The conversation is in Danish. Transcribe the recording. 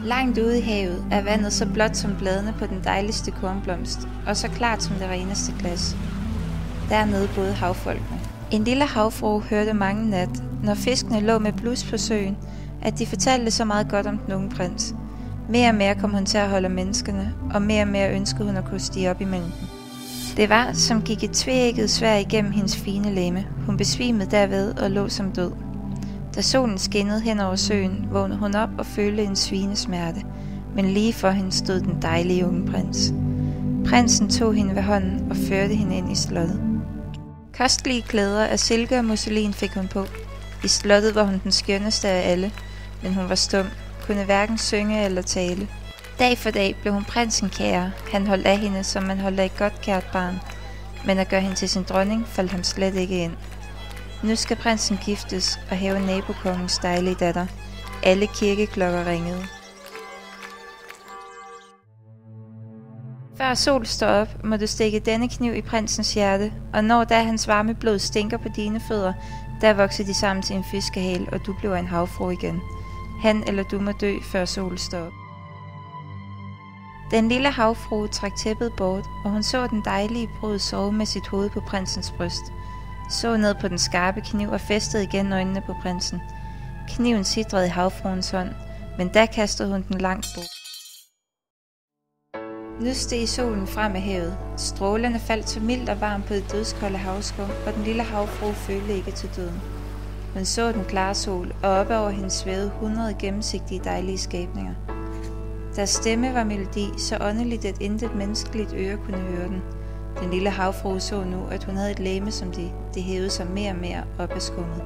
Langt ude i havet er vandet så blåt som bladene på den dejligste kornblomst, og så klart som det reneste glas. Dernede boede havfolkene. En lille havfrue hørte mange nat, når fiskene lå med blus på søen, at de fortalte så meget godt om den unge prins. Mere og mere kom hun til at holde menneskene, og mere ønskede hun at kunne stige op imellem dem. Det var, som gik et tveægget sværd igennem hendes fine legeme. Hun besvimede derved og lå som død. Da solen skinnede hen over søen, vågnede hun op og følte en svinesmerte, men lige for hende stod den dejlige unge prins. Prinsen tog hende ved hånden og førte hende ind i slottet. Kostelige klæder af silke og musselin fik hun på. I slottet var hun den skønneste af alle, men hun var stum, kunne hverken synge eller tale. Dag for dag blev hun prinsen kære. Han holdt af hende, som man holdt af et godt kært barn, men at gøre hende til sin dronning faldt ham slet ikke ind. Nu skal prinsen giftes og have nabokongens dejlige datter. Alle kirkeklokker ringede. Før sol står op, må du stikke denne kniv i prinsens hjerte, og når da hans varme blod stinker på dine fødder, der vokser de sammen til en fiskehale, og du bliver en havfrue igen. Han eller du må dø, før sol står op. Den lille havfrue trak tæppet bort, og hun så den dejlige brud sove med sit hoved på prinsens bryst. Så ned på den skarpe kniv og fæstede igen øjnene på prinsen. Kniven sitrede i havfruens hånd, men da kastede hun den langt bort. Nu steg solen frem af havet. Strålerne faldt så mildt og varmt på det dødskolde havskum, og den lille havfrue følte ikke til døden. Hun så den klare sol, og oppe over hende svævede 100 gennemsigtige dejlige skabninger. Deres stemme var melodi, så åndeligt, at intet menneskeligt øre kunne høre den. Den lille havfrue så nu, at hun havde et legeme som det hævede sig mere og mere op af skummet.